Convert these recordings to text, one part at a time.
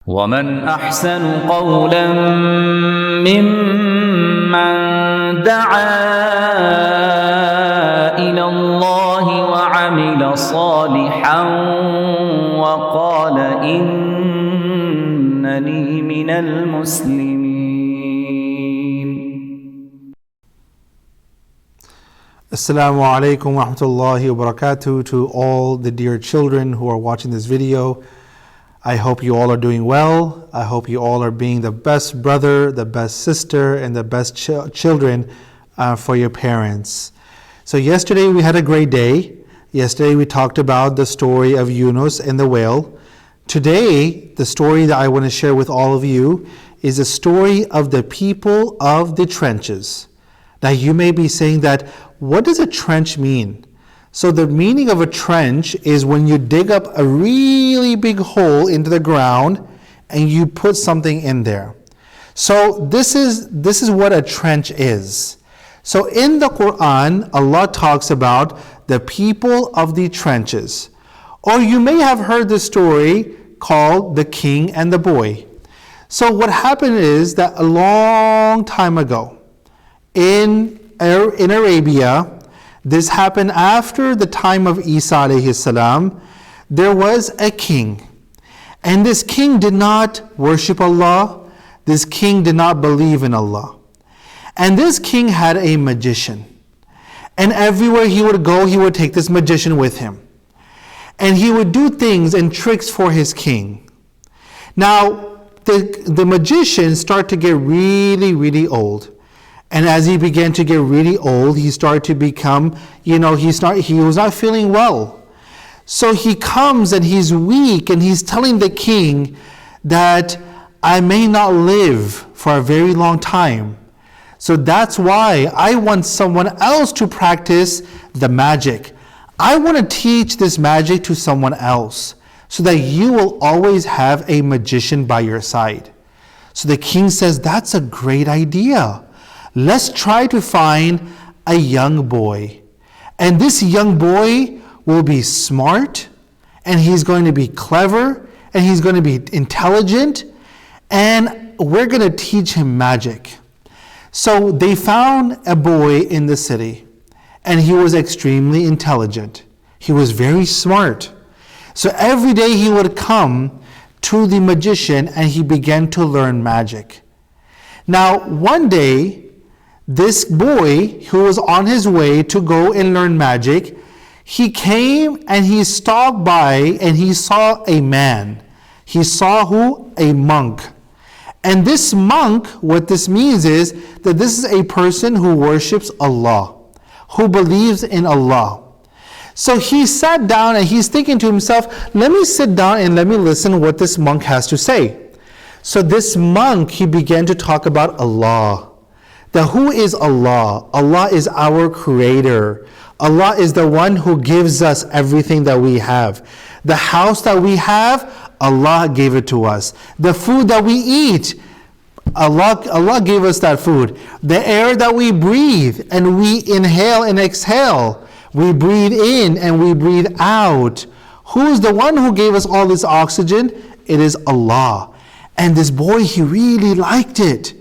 ومن أحسن قولا ممن دعا إلى الله وعمل صالحا وقال إنني من المسلمين. Assalamu alaikum wa rahmatullahi wa barakatuh to all the dear children who are watching this video. I hope you all are doing well. I hope you all are being the best brother, the best sister, and the best children for your parents. So yesterday we had a great day. Yesterday we talked about the story of Yunus and the whale. Today, the story that I want to share with all of you is a story of the people of the trenches. Now you may be saying that, what does a trench mean? So the meaning of a trench is when you dig up a really big hole into the ground and you put something in there. So this is what a trench is. So in the Quran, Allah talks about the people of the trenches. Or you may have heard the story called the king and the boy. So what happened is that a long time ago in Arabia, this happened after the time of Isa alayhi salam. There was a king, and this king did not worship Allah. This king did not believe in Allah. And this king had a magician, and everywhere he would go, he would take this magician with him, and he would do things and tricks for his king. Now the magician started to get really, really old. And as he began to get really old, he started to become, he was not feeling well. So he comes and he's weak and he's telling the king that I may not live for a very long time. So that's why I want someone else to practice the magic. I want to teach this magic to someone else so that you will always have a magician by your side. So the king says, that's a great idea. Let's try to find a young boy. And this young boy will be smart, and he's going to be clever, and he's going to be intelligent, and we're going to teach him magic. So they found a boy in the city, and he was extremely intelligent. He was very smart. So every day he would come to the magician, and he began to learn magic. Now one day, this boy who was on his way to go and learn magic, he came and he stalked by and he saw a man. He saw who? A monk. And this monk, what this means is that this is a person who worships Allah, who believes in Allah. So he sat down and he's thinking to himself, let me sit down and let me listen what this monk has to say. So this monk, he began to talk about Allah. That who is Allah? Allah is our creator. Allah is the one who gives us everything that we have. The house that we have, Allah gave it to us. The food that we eat, Allah gave us that food. The air that we breathe and we inhale and exhale, we breathe in and we breathe out. Who is the one who gave us all this oxygen? It is Allah. And this boy, he really liked it.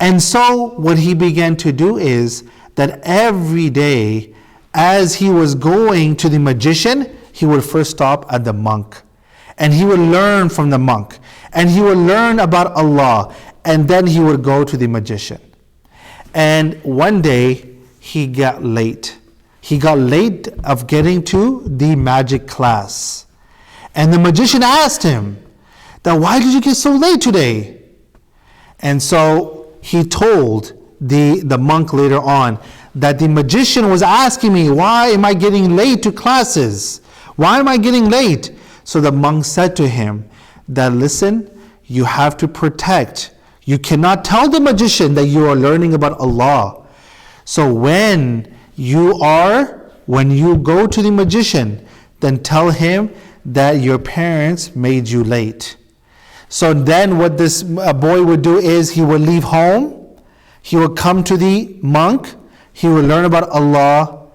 And so what he began to do is that every day as he was going to the magician, he would first stop at the monk. And he would learn from the monk. And he would learn about Allah. And then he would go to the magician. And one day he got late. He got late of getting to the magic class. And the magician asked him, that why did you get so late today? And so he told the monk later on that the magician was asking me, why am I getting late to classes? Why am I getting late? So the monk said to him that, listen, you have to protect. You cannot tell the magician that you are learning about Allah. So when you go to the magician, then tell him that your parents made you late. So then what this boy would do is he would leave home, he would come to the monk, he would learn about Allah,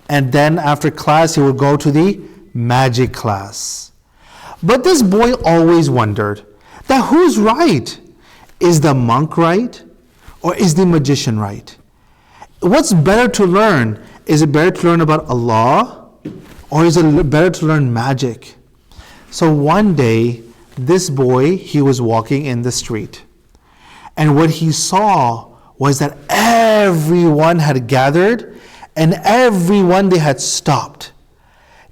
and then after class he would go to the magic class. But this boy always wondered That who's right? Is the monk right? Or is the magician right? What's better to learn? Is it better to learn about Allah? Or is it better to learn magic? So one day, this boy, he was walking in the street. And what he saw was that everyone had gathered and everyone, they had stopped.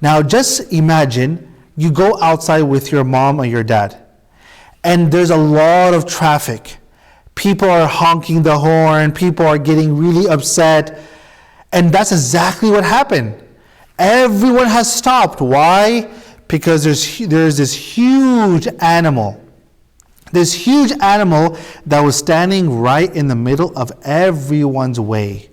Now just imagine, you go outside with your mom or your dad, and there's a lot of traffic. People are honking the horn, people are getting really upset, and that's exactly what happened. Everyone has stopped. Why? Because there's this huge animal. This huge animal that was standing right in the middle of everyone's way.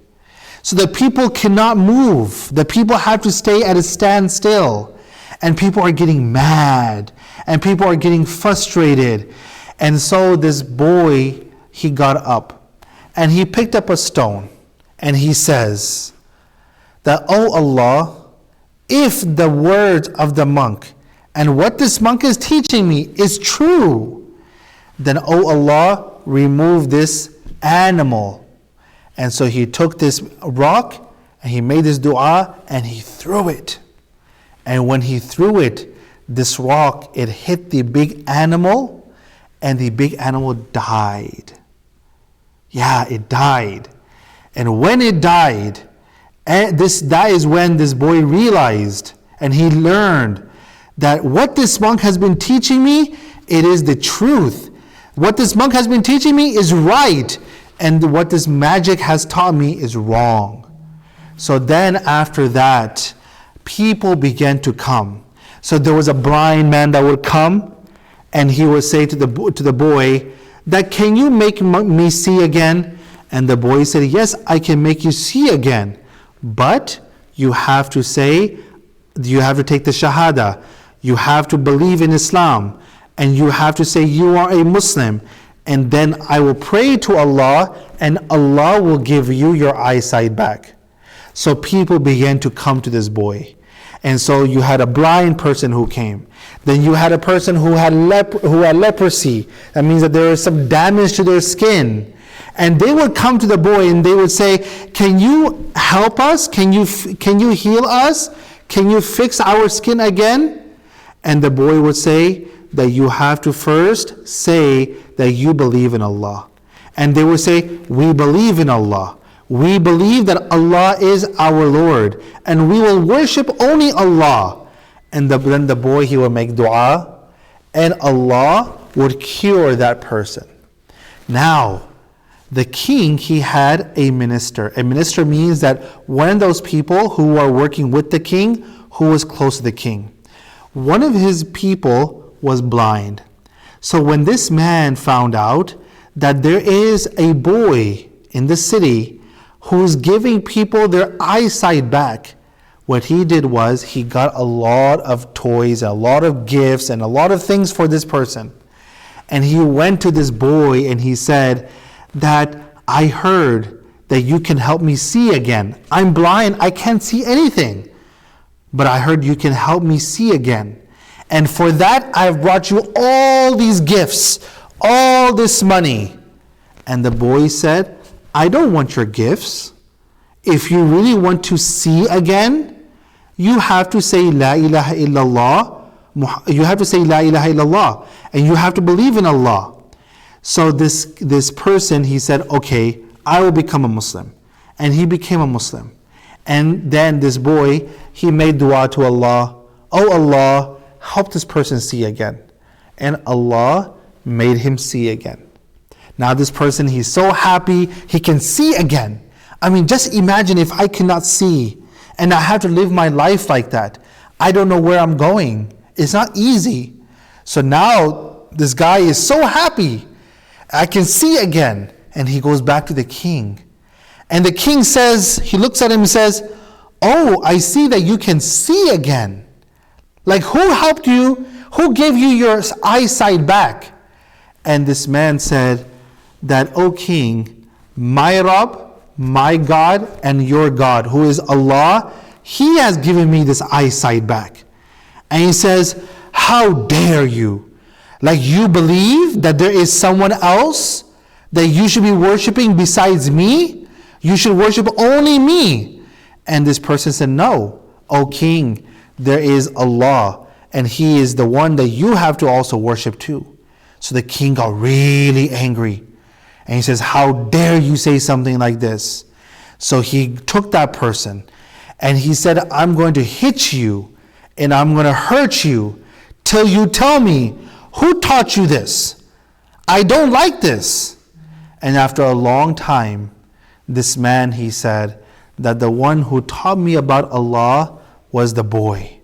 So the people cannot move. The people have to stay at a standstill. And people are getting mad. And people are getting frustrated. And so this boy, he got up. And he picked up a stone. And he says that, "Oh Allah, if the words of the monk and what this monk is teaching me is true, then, oh Allah, remove this animal." And so he took this rock and he made this dua and he threw it. And when he threw it, this rock, it hit the big animal and the big animal died. Yeah, it died. And when it died, that is when this boy realized and he learned that what this monk has been teaching me, it is the truth. What this monk has been teaching me is right, and what this magic has taught me is wrong. So then after that, people began to come. So there was a blind man that would come, and he would say to the boy, that, "Can you make me see again?" And the boy said, "Yes, I can make you see again. But you have to take the Shahada. You have to believe in Islam. And you have to say you are a Muslim. And then I will pray to Allah, and Allah will give you your eyesight back." So people began to come to this boy. And so you had a blind person who came. Then you had a person who had leprosy. That means that there was some damage to their skin. And they would come to the boy and they would say, "Can you help us? Can you heal us? Can you fix our skin again?" And the boy would say that you have to first say that you believe in Allah. And they would say, "We believe in Allah. We believe that Allah is our Lord, and we will worship only Allah." And then the boy, he would make dua, and Allah would cure that person. Now, the king, he had a minister. A minister means that one of those people who are working with the king, who was close to the king. One of his people was blind. So when this man found out that there is a boy in the city who's giving people their eyesight back, what he did was he got a lot of toys, a lot of gifts, and a lot of things for this person. And he went to this boy and he said that, "I heard that you can help me see again. I'm blind, I can't see anything. But I heard you can help me see again. And for that, I've brought you all these gifts, all this money." And the boy said, "I don't want your gifts. If you really want to see again, you have to say La ilaha illallah. You have to say La ilaha illallah. And you have to believe in Allah." So this person, he said, "Okay, I will become a Muslim." And he became a Muslim. And then this boy, he made dua to Allah. "Oh Allah, help this person see again." And Allah made him see again. Now this person, he's so happy, he can see again. I mean, just imagine if I cannot see and I have to live my life like that. I don't know where I'm going. It's not easy. So now this guy is so happy. I can see again. And he goes back to the king. And the king says, he looks at him and says, "Oh, I see that you can see again. Like, who helped you? Who gave you your eyesight back?" And this man said that, "O king, my Rabb, my God, and your God, who is Allah, He has given me this eyesight back." And he says, "How dare you? Like you believe that there is someone else that you should be worshiping besides me? You should worship only me. And this person said, no, O king, there is Allah, and He is the one that you have to also worship too. So the king got really angry. And he says, how dare you say something like this? So he took that person and he said, I'm going to hit you and I'm going to hurt you till you tell me, who taught you this? I don't like this. And after a long time, this man, he said, that the one who taught me about Allah was the boy.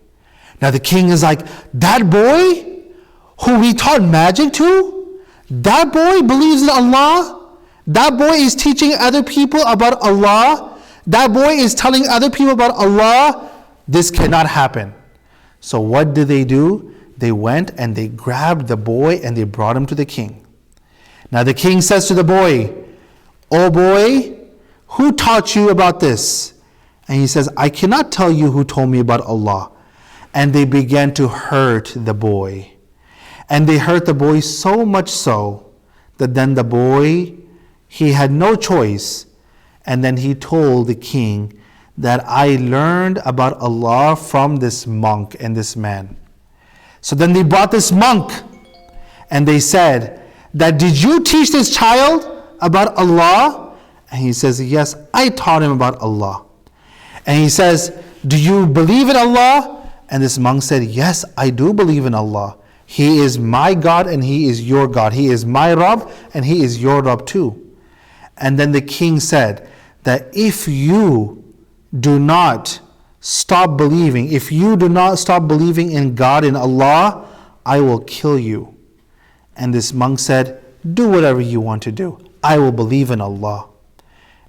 Now the king is like, that boy who we taught magic to? That boy believes in Allah? That boy is teaching other people about Allah? That boy is telling other people about Allah? This cannot happen. So what did they do? They went and they grabbed the boy and they brought him to the king. Now the king says to the boy, oh boy, who taught you about this? And he says, I cannot tell you who told me about Allah. And they began to hurt the boy. And they hurt the boy so much so that then the boy, he had no choice. And then he told the king that I learned about Allah from this monk and this man. So then they brought this monk and they said, that did you teach this child about Allah? And he says, yes, I taught him about Allah. And he says, do you believe in Allah? And this monk said, yes, I do believe in Allah. He is my God and He is your God. He is my Rabb and He is your Rabb too. And then the king said that if you do not stop believing, if you do not stop believing in God, in Allah, I will kill you. And this monk said, do whatever you want to do. I will believe in Allah.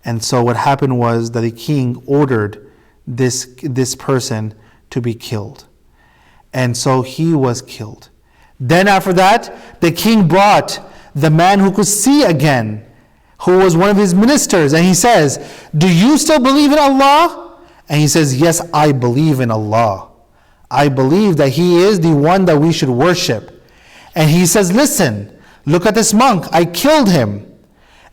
And so what happened was that the king ordered this person to be killed. And so he was killed. Then after that, the king brought the man who could see again, who was one of his ministers, and he says, do you still believe in Allah? And he says, yes, I believe in Allah. I believe that He is the one that we should worship. And he says, listen, look at this monk, I killed him.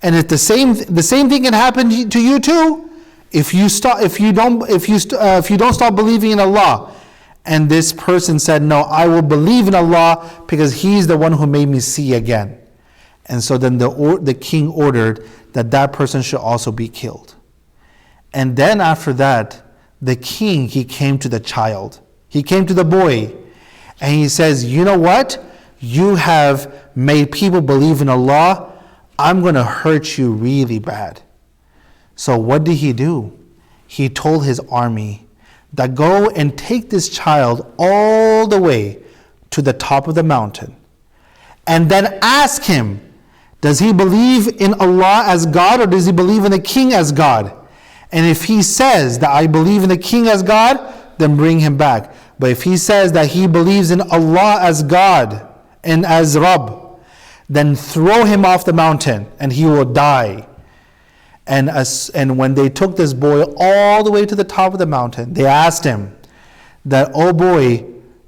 And if the same thing can happen to you too, if you don't stop believing in Allah. And this person said, no, I will believe in Allah because He's the one who made me see again. And so then the king ordered that person should also be killed. And then after that, the king, he came to the child. He came to the boy. And he says, you know what? You have made people believe in Allah. I'm going to hurt you really bad. So what did he do? He told his army that go and take this child all the way to the top of the mountain. And then ask him, does he believe in Allah as God or does he believe in the king as God? And if he says that I believe in the king as God, then bring him back. But if he says that he believes in Allah as God and as Rabb, then throw him off the mountain and he will die. And when they took this boy all the way to the top of the mountain, they asked him that, oh boy,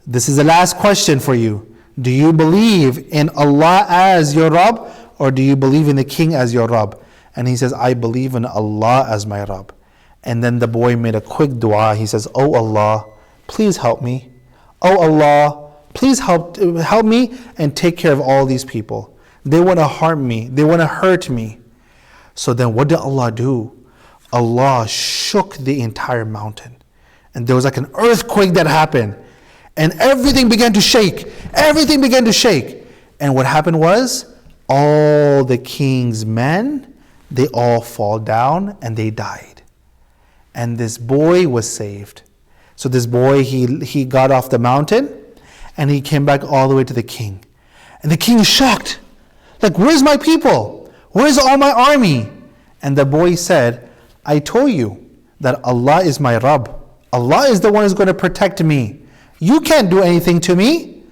this is the last question for you. Do you believe in Allah as your Rabb or do you believe in the king as your Rabb? And he says, I believe in Allah as my Rabb. And then the boy made a quick dua. He says, oh Allah, please help me. Oh Allah, please help me and take care of all these people. They want to harm me. They want to hurt me. So then what did Allah do? Allah shook the entire mountain. And there was like an earthquake that happened. And everything began to shake. Everything began to shake. And what happened was, all the king's men, they all fall down and they died. And this boy was saved. So this boy, he got off the mountain and he came back all the way to the king. And the king is shocked. Like, where's my people? Where's all my army? And the boy said, I told you that Allah is my Rabb. Allah is the one who's going to protect me. You can't do anything to me.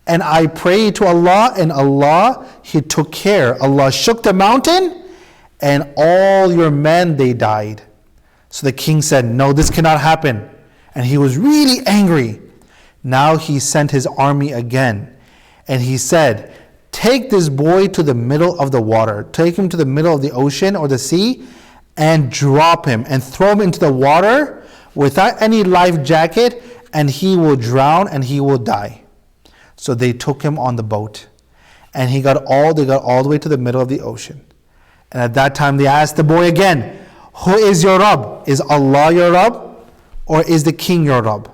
And I prayed to Allah, and Allah, He took care. Allah shook the mountain, and all your men, they died. So the king said, no, this cannot happen. And he was really angry. Now he sent his army again. And he said, take this boy to the middle of the water. Take him to the middle of the ocean or the sea and drop him and throw him into the water without any life jacket, and he will drown and he will die. So they took him on the boat, and they got all the way to the middle of the ocean. And at that time they asked the boy again, who is your Rabb? Is Allah your Rabb, or is the king your Rabb?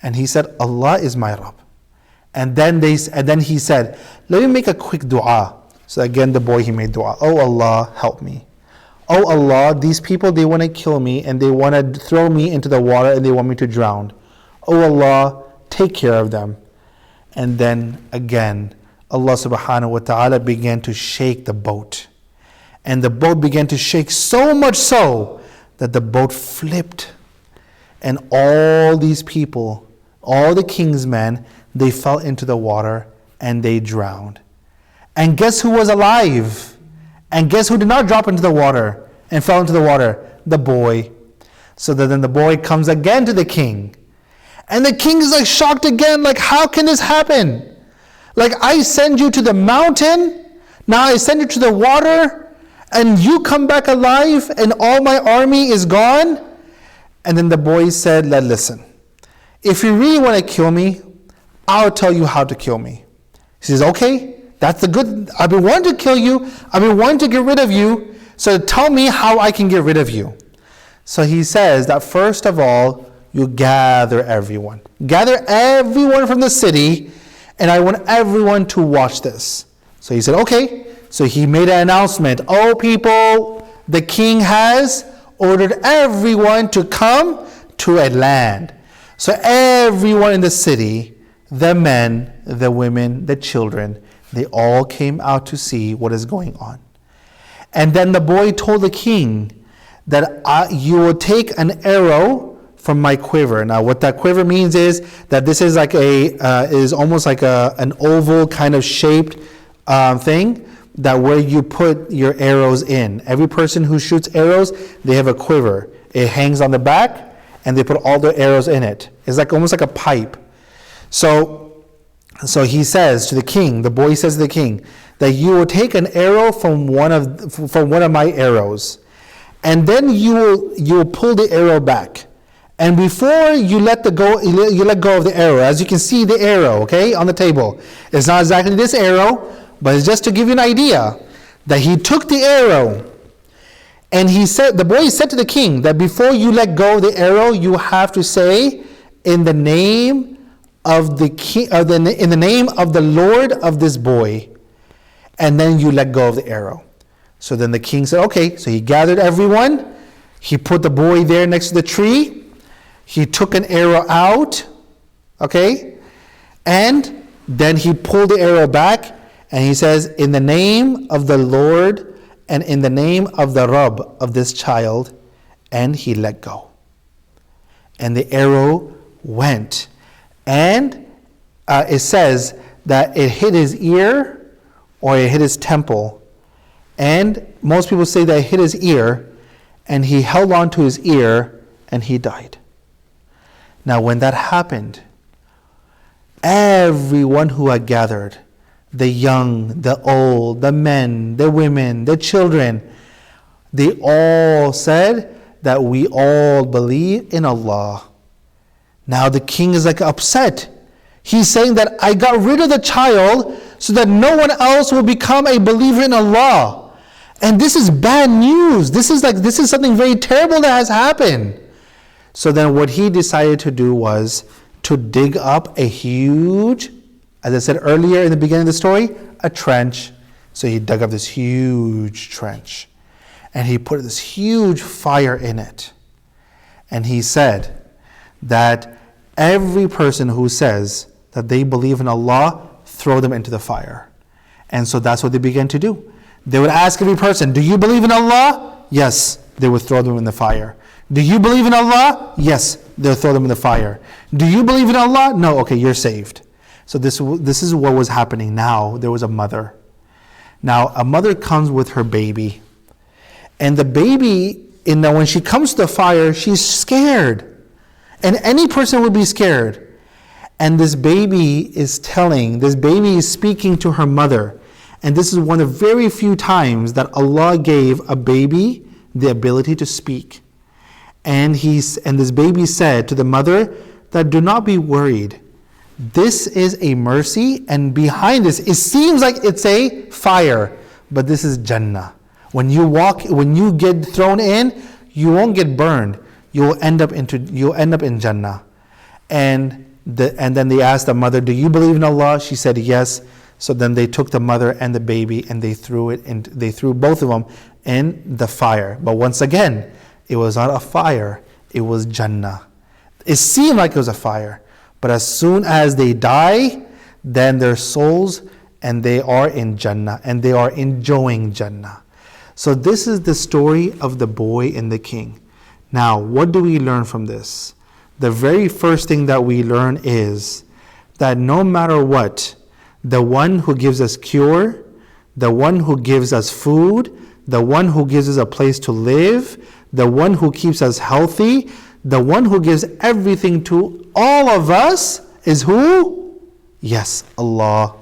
And he said, Allah is my Rabb. And then he said, let me make a quick dua. So again the boy, he made dua. Oh Allah, help me. Oh Allah, these people, they want to kill me and they want to throw me into the water and they want me to drown. Oh Allah, take care of them. And then again, Allah subhanahu wa ta'ala began to shake the boat. And the boat began to shake so much so that the boat flipped. And all these people, all the king's men, they fell into the water and they drowned. And guess who was alive? And guess who did not drop into the water and fell into the water? The boy. So that then the boy comes again to the king. And the king is like shocked again, like, how can this happen? Like, I send you to the mountain, now I send you to the water, and you come back alive and all my army is gone? And then the boy said, listen, if you really want to kill me, I'll tell you how to kill me. He says, okay, that's the good, I've been wanting to kill you, I've been wanting to get rid of you, so tell me how I can get rid of you. So he says that first of all, you gather everyone. Gather everyone from the city, and I want everyone to watch this. So he said, okay. So he made an announcement. Oh people, the king has ordered everyone to come to a land. So everyone in the city, the men, the women, the children, they all came out to see what is going on. And then the boy told the king that you will take an arrow from my quiver. Now what that quiver means is that this is like is almost like an oval kind of shaped thing, that where you put your arrows in. Every person who shoots arrows, they have a quiver. It hangs on the back and they put all their arrows in it. It's like almost like a pipe. So he says to the king, the boy says to the king, that you will take an arrow from one of my arrows, and then you will pull the arrow back. And before you let go of the arrow, as you can see the arrow, okay, on the table. It's not exactly this arrow, but it's just to give you an idea that he took the arrow, and the boy said to the king that before you let go of the arrow, you have to say, in the name of the king, in the name of the Lord of this boy, and then you let go of the arrow. So then the king said, okay. So he gathered everyone. He put the boy there next to the tree. He took an arrow out, okay, and then he pulled the arrow back, and he says, in the name of the Lord and in the name of the Rabb of this child, and he let go. And the arrow went, and it says that it hit his ear or it hit his temple, and most people say that it hit his ear, and he held on to his ear and he died. Now when that happened, everyone who had gathered, the young, the old, the men, the women, the children, they all said that we all believe in Allah. Now the king is like upset. He's saying that I got rid of the child so that no one else will become a believer in Allah. And this is bad news. This is something very terrible that has happened. So then what he decided to do was to dig up a huge, as I said earlier in the beginning of the story, a trench. So he dug up this huge trench, and he put this huge fire in it. And he said that every person who says that they believe in Allah, throw them into the fire. And so that's what they began to do. They would ask every person, do you believe in Allah? Yes. They would throw them in the fire. Do you believe in Allah? Yes. They'll throw them in the fire. Do you believe in Allah? No. Okay, you're saved. So this is what was happening now. There was a mother. Now, a mother comes with her baby. And the baby, when she comes to the fire, she's scared. And any person would be scared. And this baby is speaking to her mother. And this is one of very few times that Allah gave a baby the ability to speak. And this baby said to the mother that, do not be worried. This is a mercy, and behind this, it seems like it's a fire, but this is Jannah. When you get thrown in, you won't get burned. You'll end up in Jannah. And then they asked the mother, do you believe in Allah? She said yes. So then they took the mother and the baby and they threw both of them in the fire. But once again, it was not a fire, it was Jannah. It seemed like it was a fire, but as soon as they die, then their souls, and they are in Jannah, and they are enjoying Jannah. So this is the story of the boy and the king. Now, what do we learn from this? The very first thing that we learn is that no matter what, the one who gives us cure, the one who gives us food, the one who gives us a place to live, the one who keeps us healthy, the one who gives everything to all of us is who? Yes, Allah.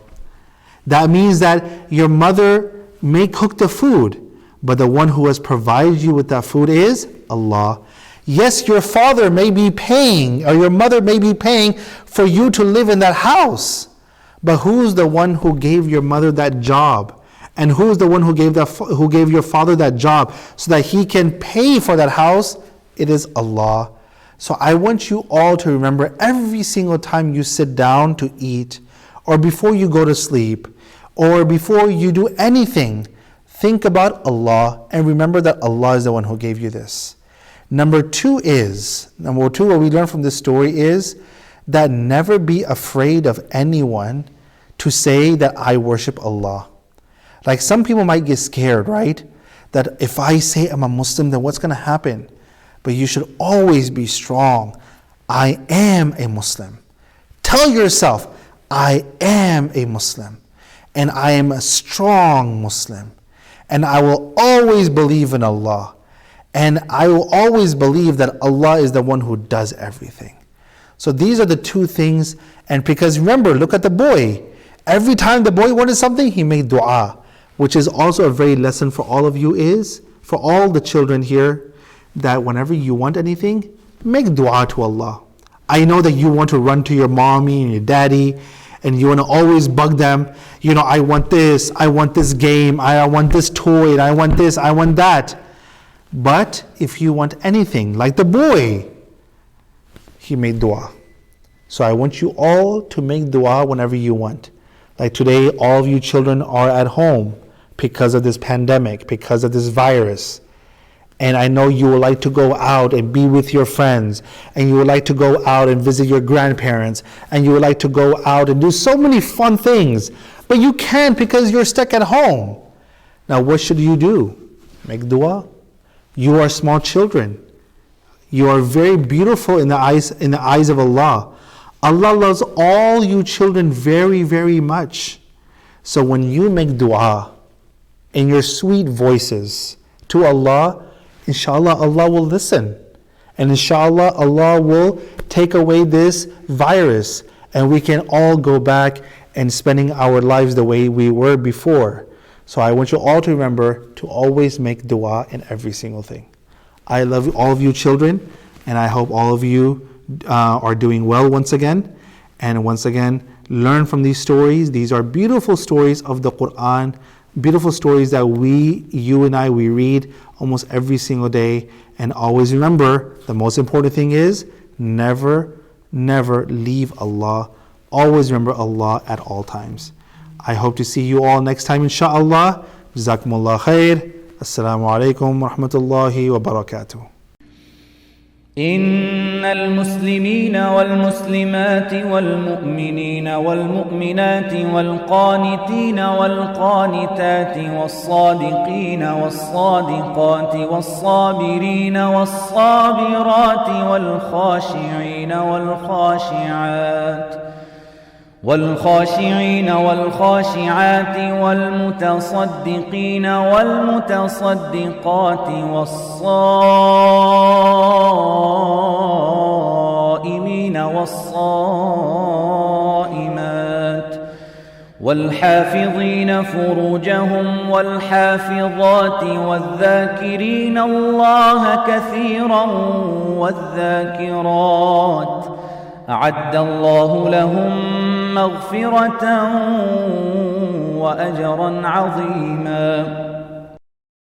That means that your mother may cook the food, but the one who has provided you with that food is Allah. Yes, your father may be paying, or your mother may be paying for you to live in that house, but who's the one who gave your mother that job? And who is the one who gave your father that job so that he can pay for that house? It is Allah. So I want you all to remember, every single time you sit down to eat, or before you go to sleep, or before you do anything, think about Allah and remember that Allah is the one who gave you this. Number two, what we learn from this story is that never be afraid of anyone to say that I worship Allah. Like some people might get scared, right? That if I say I'm a Muslim, then what's going to happen? But you should always be strong. I am a Muslim. Tell yourself, I am a Muslim. And I am a strong Muslim. And I will always believe in Allah. And I will always believe that Allah is the one who does everything. So these are the two things. And because remember, look at the boy. Every time the boy wanted something, he made dua. Which is also a very lesson for all of you is, for all the children here, that whenever you want anything, make dua to Allah. I know that you want to run to your mommy and your daddy, and you want to always bug them. I want this game, I want this toy, and I want this, I want that. But if you want anything, like the boy, he made dua. So I want you all to make dua whenever you want. Like today, all of you children are at home because of this pandemic, because of this virus. And I know you would like to go out and be with your friends, and you would like to go out and visit your grandparents, and you would like to go out and do so many fun things, but you can't because you're stuck at home. Now what should you do? Make dua. You are small children. You are very beautiful in the eyes of Allah. Allah loves all you children very, very much. So when you make dua in your sweet voices to Allah, inshallah, Allah will listen. And inshallah, Allah will take away this virus, and we can all go back and spending our lives the way we were before. So I want you all to remember to always make dua in every single thing. I love all of you children, and I hope all of you are doing well once again. And once again, learn from these stories. These are beautiful stories of the Quran, beautiful stories that you and I read almost every single day. And always remember, the most important thing is never leave Allah. Always remember Allah at all times. I hope to see you all next time, inshallah. Jazakumullah khair. Assalamu alaikum wa rahmatullahi wa barakatuh. إن المسلمين والمسلمات والمؤمنين والمؤمنات والقانتين والقانتات والصادقين والصادقات والصابرين والصابرات والخاشعين والخاشعات والمتصدقين والمتصدقات والصائمين والصائمات والحافظين فروجهم والحافظات والذاكرين الله كثيرا والذاكرات أعد الله لهم مغفرة وأجرا عظيما.